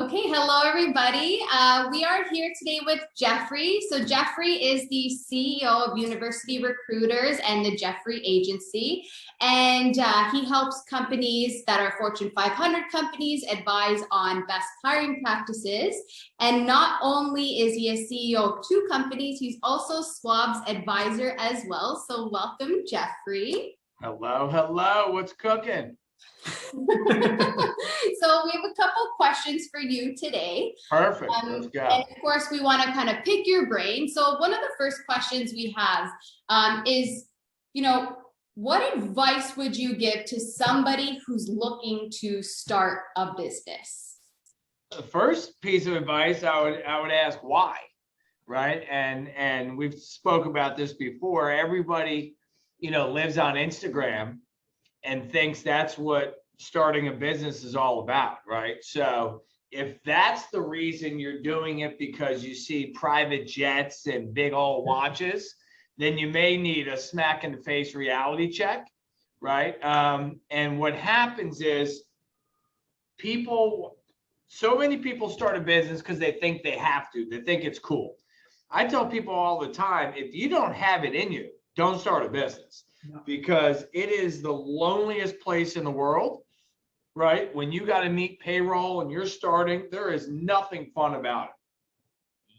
Okay, hello everybody. We are here today with Jeffrey. So Jeffrey is the CEO of University Recruiters and the Jeffery Agency, and he helps companies that are Fortune 500 companies advise on best hiring practices. And not only is he a CEO of two companies, he's also Swob's advisor as well. So welcome, Jeffrey. Hello, hello. What's cooking? So we have a couple questions for you today. Perfect. Let's go. And of course, we want to kind of pick your brain. So one of the first questions we have is, what advice would you give to somebody who's looking to start a business? The first piece of advice I would ask why, right? And we've spoke about this before. Everybody, lives on Instagram and thinks that's what starting a business is all about, right? So if that's the reason you're doing it because you see private jets and big old watches, then you may need a smack in the face reality check, right? And what happens is so many people start a business because they think they have to, they think it's cool. I tell people all the time, if you don't have it in you, don't start a business. Because it is the loneliest place in the world, right? When you got to meet payroll and you're starting, there is nothing fun about it.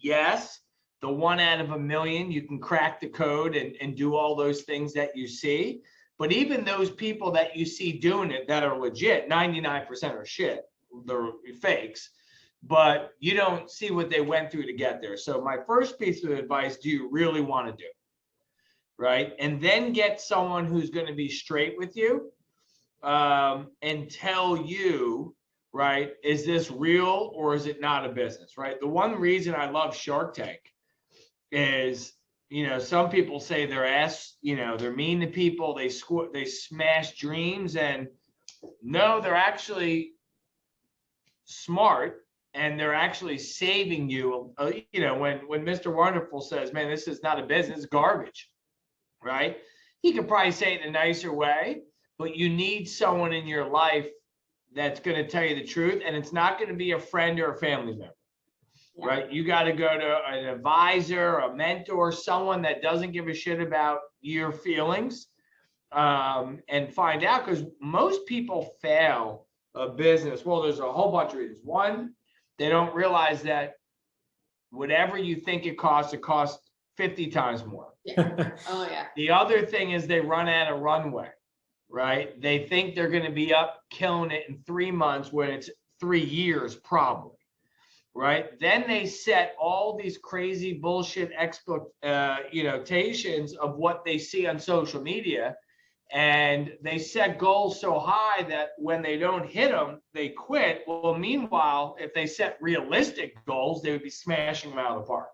Yes, the 1 out of a million, you can crack the code and do all those things that you see. But even those people that you see doing it that are legit, 99% are shit. They're fakes. But you don't see what they went through to get there. So my first piece of advice, do you really want to do it? Right? And then get someone who's going to be straight with you and tell you, right, is this real or is it not a business, right? The one reason I love Shark Tank is, some people say they're mean to people, they smash dreams, and no, they're actually smart and they're actually saving you. When Mr. Wonderful says, man, this is not a business, garbage. Right? He could probably say it in a nicer way, but you need someone in your life that's going to tell you the truth, and it's not going to be a friend or a family member, right? You got to go to an advisor, a mentor, someone that doesn't give a shit about your feelings, and find out, because most people fail a business. Well, there's a whole bunch of reasons. One, they don't realize that whatever you think it costs 50 times more. Yeah. Oh, yeah. The other thing is they run out of runway, right? They think they're going to be up killing it in 3 months when it's 3 years probably, right? Then they set all these crazy bullshit expectations of what they see on social media, and they set goals so high that when they don't hit them, they quit. Well, meanwhile, if they set realistic goals, they would be smashing them out of the park.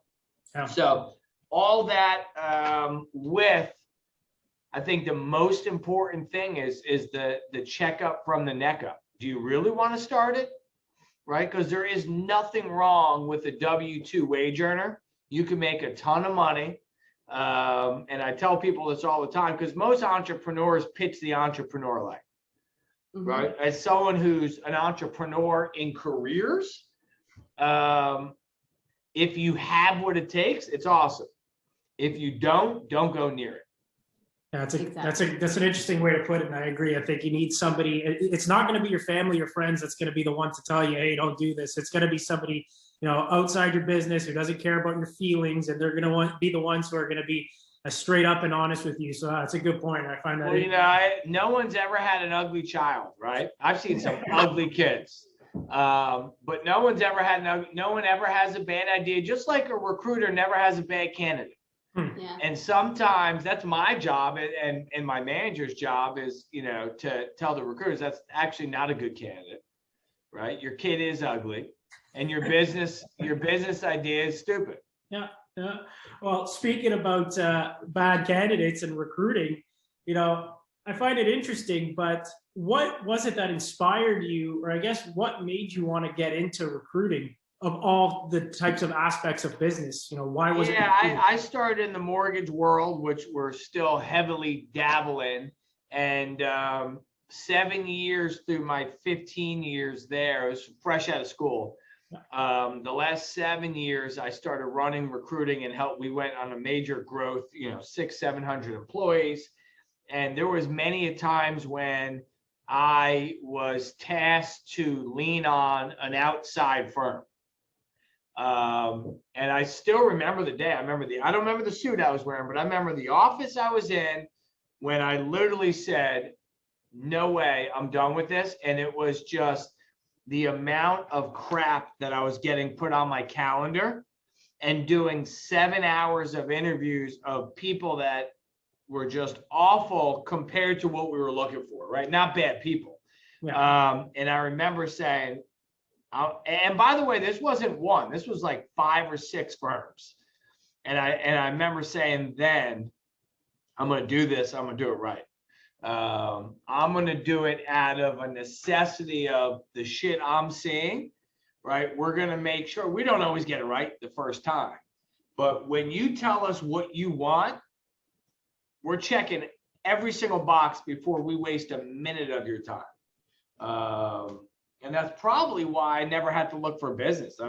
Yeah. So all that with, I think the most important thing is the checkup from the neck up. Do you really want to start it? Right? Because there is nothing wrong with a W-2 wage earner. You can make a ton of money. And I tell people this all the time, because most entrepreneurs pitch the entrepreneur life. Mm-hmm. Right? As someone who's an entrepreneur in careers, if you have what it takes, it's awesome. If you don't go near it. Yeah, that's an interesting way to put it, and I agree. I think you need somebody. It's not going to be your family or friends that's going to be the one to tell you, "Hey, don't do this." It's going to be somebody, outside your business who doesn't care about your feelings, and they're going to be the ones who are going to be straight up and honest with you. So that's a good point. I find that. Well, no one's ever had an ugly child, right? I've seen some ugly kids. But no one ever has a bad idea, just like a recruiter never has a bad candidate. Yeah. And sometimes that's my job and my manager's job is, to tell the recruiters that's actually not a good candidate, right? Your kid is ugly and your business idea is stupid. Yeah. Well, speaking about bad candidates and recruiting, I find it interesting, but what was it that inspired you, or I guess what made you want to get into recruiting of all the types of aspects of business? Why was it? Yeah, I started in the mortgage world, which we're still heavily dabbling, and 7 years through my 15 years there, I was fresh out of school. The last 7 years, I started running recruiting and we went on a major growth, 600-700 employees. And there was many a times when I was tasked to lean on an outside firm. And I still remember the day. I don't remember the suit I was wearing, but I remember the office I was in when I literally said, no way, I'm done with this. And it was just the amount of crap that I was getting put on my calendar and doing 7 hours of interviews of people that were just awful compared to what we were looking for, right? Not bad people. Yeah. And I remember saying, and by the way, this wasn't one, this was like 5 or 6 firms. And I remember saying then, I'm going to do this. I'm going to do it right. I'm going to do it out of a necessity of the shit I'm seeing, right? We're going to make sure we don't always get it right the first time. But when you tell us what you want, we're checking every single box before we waste a minute of your time. And that's probably why I never had to look for business.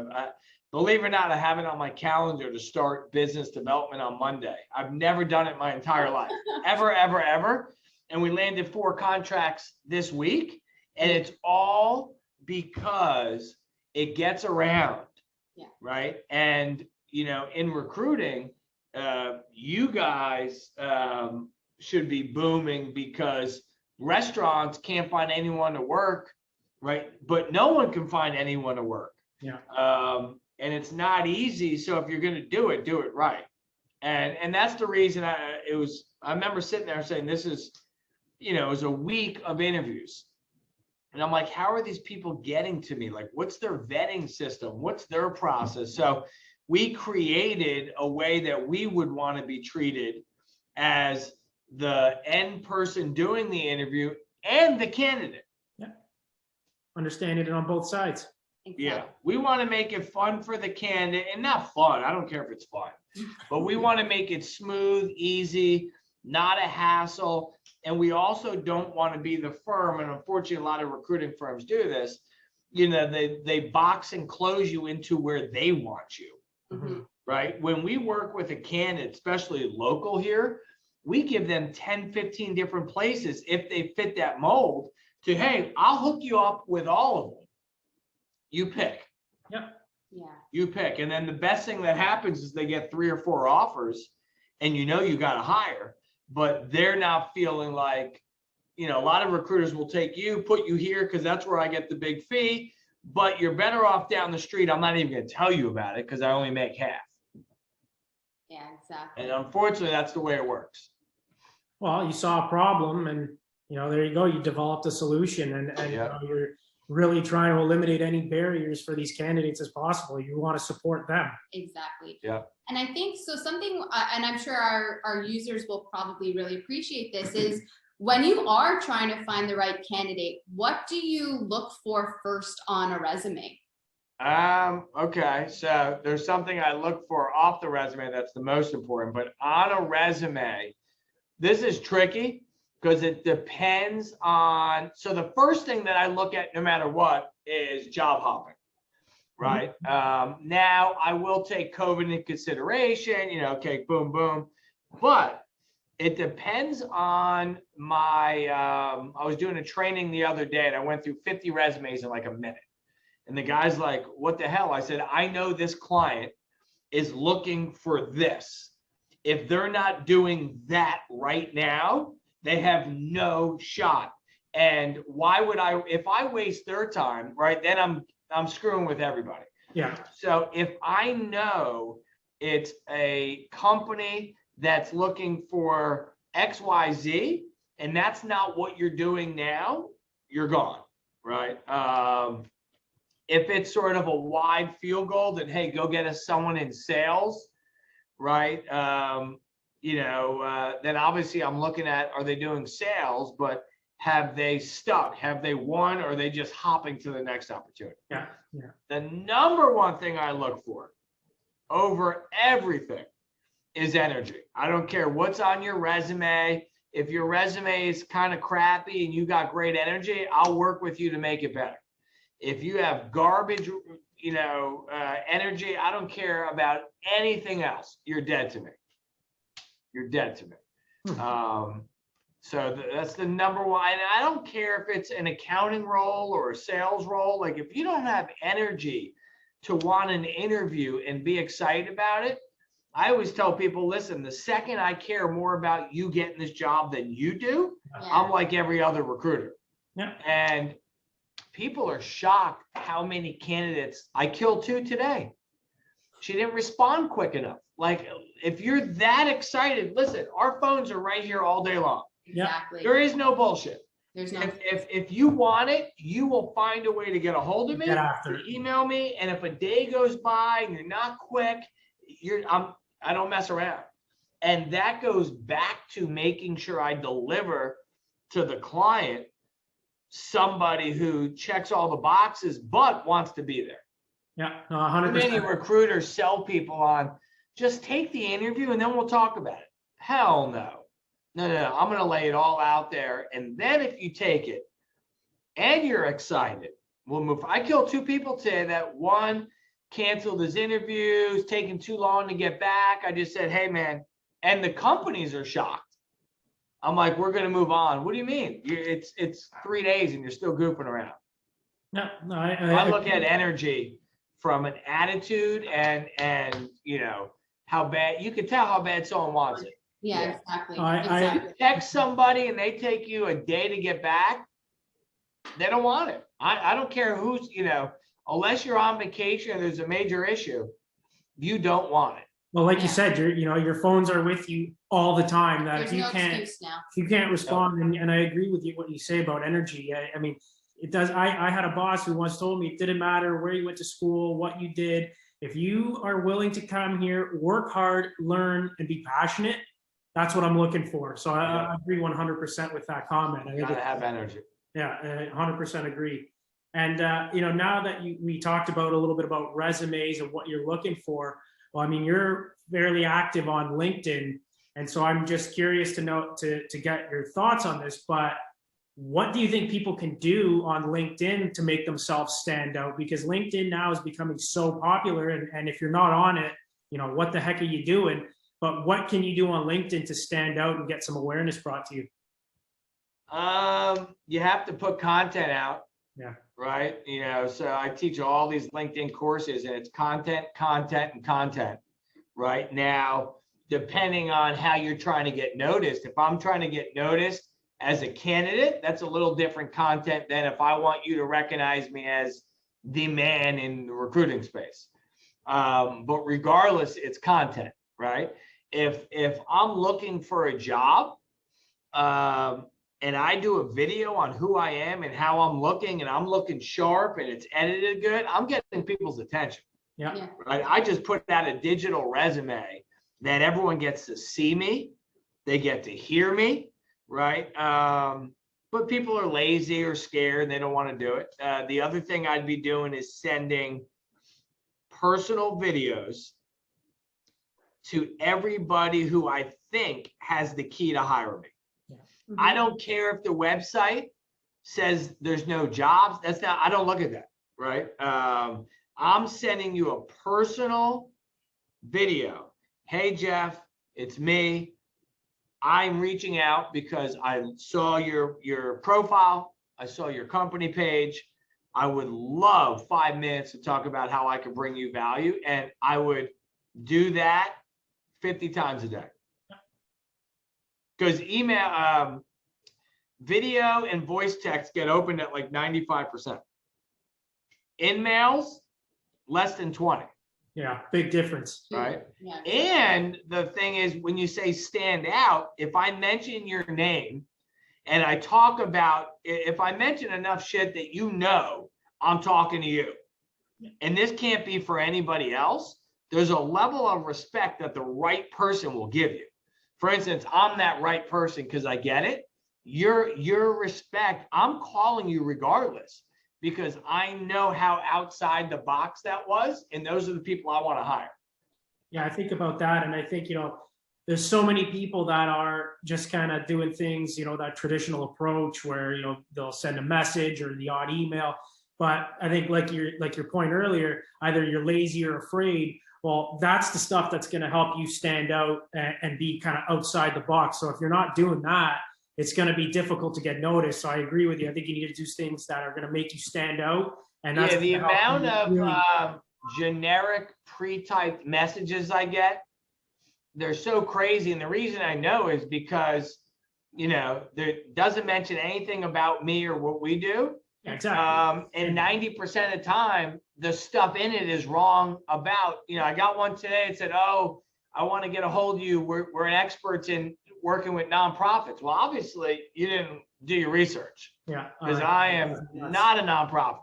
Believe it or not, I have it on my calendar to start business development on Monday. I've never done it my entire life, ever, ever, ever. And we landed 4 contracts this week. And it's all because it gets around, right? And, in recruiting, you guys should be booming because restaurants can't find anyone to work, right? But no one can find anyone to work. Yeah. And it's not easy. So if you're going to do it right. And that's the reason I remember sitting there saying, this is, it was a week of interviews. And I'm like, how are these people getting to me? Like, what's their vetting system? What's their process? So we created a way that we would want to be treated as the end person doing the interview and the candidate. Yeah. Understanding it on both sides. Exactly. Yeah. We want to make it fun for the candidate, and not fun. I don't care if it's fun, but we want to make it smooth, easy, not a hassle. And we also don't want to be the firm. And unfortunately, a lot of recruiting firms do this. They box and close you into where they want you. Mm-hmm. Right? When we work with a candidate, especially local here, we give them 10, 15 different places if they fit that mold to, hey, I'll hook you up with all of them. You pick. Yep. Yeah. You pick. And then the best thing that happens is they get 3 or 4 offers and you got to hire, but they're not feeling like, a lot of recruiters will take you, put you here because that's where I get the big fee, but you're better off down the street. I'm not even going to tell you about it because I only make half. Yeah, exactly. And unfortunately, that's the way it works. Well, you saw a problem and, there you go. You developed a solution and you're really trying to eliminate any barriers for these candidates as possible. You want to support them. Exactly. Yeah. And I think so something, and I'm sure our users will probably really appreciate this, is when you are trying to find the right candidate, what do you look for first on a resume? Okay. So there's something I look for off the resume that's the most important, but on a resume, this is tricky because it depends on, so the first thing that I look at no matter what is job hopping, right? Mm-hmm. Now I will take COVID into consideration, okay, boom, boom, but it depends on my, I was doing a training the other day and I went through 50 resumes in like a minute. And the guy's like, what the hell? I said, I know this client is looking for this. If they're not doing that right now, they have no shot. And why would if I waste their time, right, then I'm screwing with everybody. Yeah. So if I know it's a company that's looking for XYZ, and that's not what you're doing now, you're gone, right? If it's sort of a wide field goal that, hey, go get us someone in sales, right? Then obviously I'm looking at, are they doing sales, but have they stuck? Have they won? Or are they just hopping to the next opportunity? Yeah. Yeah. The number one thing I look for over everything is energy. I don't care what's on your resume. If your resume is kind of crappy and you got great energy, I'll work with you to make it better. If you have garbage, energy. I don't care about anything else. You're dead to me. You're dead to me. So that's the number one. And I don't care if it's an accounting role or a sales role. Like if you don't have energy to want an interview and be excited about it, I always tell people, listen, the second I care more about you getting this job than you do, I'm like every other recruiter. Yeah. And people are shocked how many candidates. I killed 2 today. She didn't respond quick enough. Like if you're that excited, listen, our phones are right here all day long. Exactly. There is no bullshit. There's no. If you want it, you will find a way to get a hold of me. Email me, and if a day goes by and you're not quick, I don't mess around. And that goes back to making sure I deliver to the client somebody who checks all the boxes but wants to be there. Yeah, no, 100%. Many recruiters sell people on just take the interview and then we'll talk about it. Hell no. No. I'm going to lay it all out there. And then if you take it and you're excited, we'll move. I killed 2 people today. That one canceled his interviews, taking too long to get back. I just said, hey, man. And the companies are shocked. I'm like, we're going to move on. What do you mean? It's 3 days and you're still goofing around. No, I look at energy from an attitude and how bad you can tell how bad someone wants it. Yeah, exactly. You text somebody and they take you a day to get back, they don't want it. I don't care who's, unless you're on vacation or there's a major issue, you don't want it. Well, like you said, your phones are with you all the time. That There's if you can't respond, and I agree with you what you say about energy. I mean, it does. I had a boss who once told me it didn't matter where you went to school, what you did. If you are willing to come here, work hard, learn, and be passionate, that's what I'm looking for. So I agree 100% with that comment. I gotta have energy. Yeah, 100% agree. And now that we talked about a little bit about resumes and what you're looking for. Well, I mean, you're fairly active on LinkedIn, and so I'm just curious to know to get your thoughts on this. But what do you think people can do on LinkedIn to make themselves stand out? Because LinkedIn now is becoming so popular, and if you're not on it, what the heck are you doing? But what can you do on LinkedIn to stand out and get some awareness brought to you? You have to put content out. Yeah. Right. So I teach all these LinkedIn courses and it's content. Right now, depending on how you're trying to get noticed, if I'm trying to get noticed as a candidate, that's a little different content than if I want you to recognize me as the man in the recruiting space. But regardless, it's content, right? If I'm looking for a job, and I do a video on who I am and how I'm looking, and I'm looking sharp and it's edited good, I'm getting people's attention. Yeah. Right. I just put out a digital resume that everyone gets to see me. They get to hear me. Right. But people are lazy or scared and they don't want to do it. The other thing I'd be doing is sending personal videos to everybody who I think has the key to hire me. I don't care if the website says there's no jobs. I don't look at that, right? I'm sending you a personal video. Hey, Jeff, it's me. I'm reaching out because I saw your profile. I saw your company page. I would love 5 minutes to talk about how I could bring you value. And I would do that 50 times a day. Because email, video and voice text get opened at like 95%. In-mails, less than 20. Yeah, big difference. Right? Yeah. And the thing is, when you say stand out, if I mention your name and I talk about, if I mention enough shit that I'm talking to you, and this can't be for anybody else, there's a level of respect that the right person will give you. For instance, I'm that right person because I get it. Your respect, I'm calling you regardless because I know how outside the box that was. And those are the people I want to hire. Yeah, I think about that. And I think, there's so many people that are just kind of doing things, that traditional approach where, they'll send a message or the odd email. But I think like your point earlier, either you're lazy or afraid. Well, that's the stuff that's going to help you stand out and be kind of outside the box. So if you're not doing that, it's going to be difficult to get noticed. So I agree with you. I think you need to do things that are going to make you stand out. And that's the amount of generic pre-typed messages I get, they're so crazy. And the reason I know is because, there doesn't mention anything about me or what we do. Yeah, exactly. And 90% of the time, the stuff in it is wrong about, I got one today. It said, oh, I want to get a hold of you. We're experts in working with nonprofits. Well, obviously you didn't do your research. Yeah. Because I am not a nonprofit.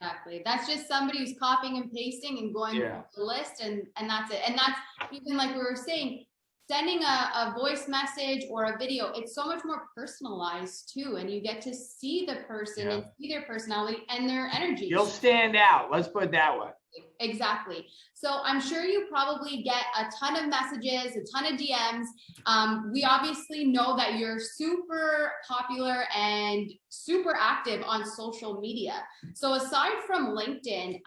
Exactly. That's just somebody who's copying and pasting and going through the list, and that's it. And that's even like we were saying, sending a voice message or a video, it's so much more personalized too, and you get to see the person and see their personality and their energy. You'll stand out. Let's put it that way. Exactly. So I'm sure you probably get a ton of messages, a ton of DMs. We obviously know that you're super popular and super active on social media. So aside from LinkedIn,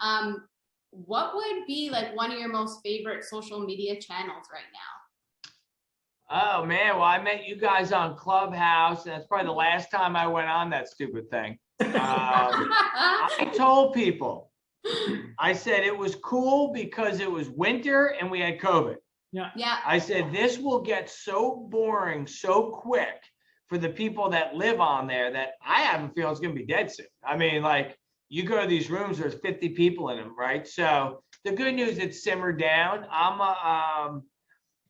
what would be like one of your most favorite social media channels right now? Oh man, well, I met you guys on Clubhouse, and that's probably the last time I went on that stupid thing. I told people, I said it was cool because it was winter and we had COVID. Yeah. I said this will get so boring so quick for the people that live on there that I have a feeling it's going to be dead soon. I mean, like, you go to these rooms, there's 50 people in them, right? So the good news, it's simmered down.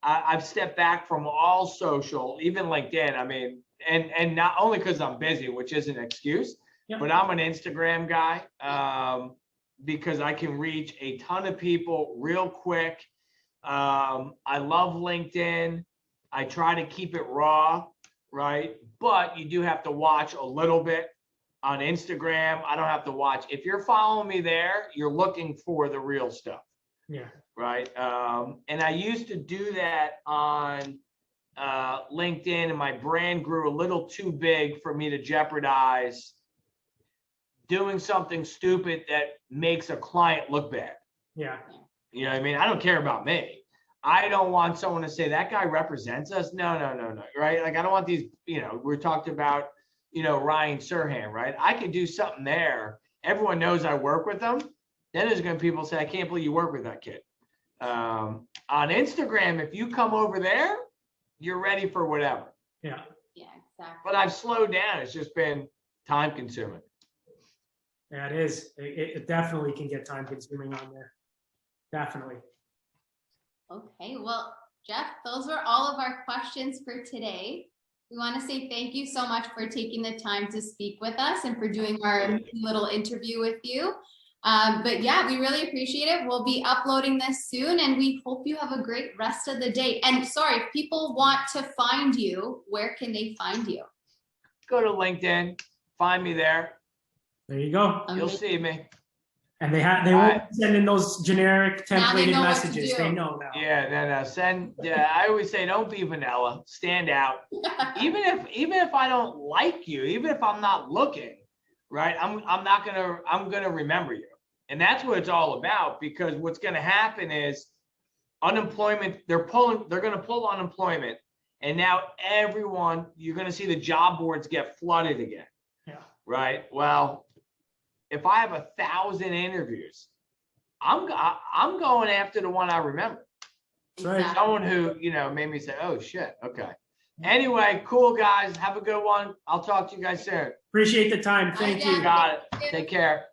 I've stepped back from all social, even LinkedIn. I mean, and not only because I'm busy, which is an excuse, but I'm an Instagram guy because I can reach a ton of people real quick. I love LinkedIn. I try to keep it raw, right? But you do have to watch a little bit on Instagram. I don't have to watch. If you're following me there, you're looking for the real stuff. Yeah. Right. And I used to do that on LinkedIn, and my brand grew a little too big for me to jeopardize doing something stupid that makes a client look bad. Yeah. You know what I mean? I don't care about me. I don't want someone to say that guy represents us. No. Right. Like, I don't want these, we're talking about, Ryan Serhant, right? I could do something there. Everyone knows I work with them. Then there's going to be people say, I can't believe you work with that kid. On Instagram, if you come over there, you're ready for whatever. Yeah. Yeah, exactly. But I've slowed down. It's just been time consuming. Yeah, it is. It definitely can get time consuming on there. Definitely. Okay, well, Jeff, those were all of our questions for today. We want to say thank you so much for taking the time to speak with us and for doing our little interview with you. But yeah, we really appreciate it. We'll be uploading this soon, and we hope you have a great rest of the day. And sorry, if people want to find you, where can they find you? Go to LinkedIn, find me there. There you go. You'll see me. And they won't send in those generic templated messages. They know now. Yeah, no. Send. I always say, don't be vanilla. Stand out. even if I don't like you, even if I'm not looking, right? I'm gonna remember you. And that's what it's all about, because what's going to happen is unemployment, they're going to pull unemployment. And now you're going to see the job boards get flooded again. Yeah. Right. Well, if I have 1,000 interviews, I'm going after the one I remember. Right. Someone who, made me say, oh shit. Okay. Anyway, cool guys. Have a good one. I'll talk to you guys soon. Appreciate the time. Thank you. Got it. Take care.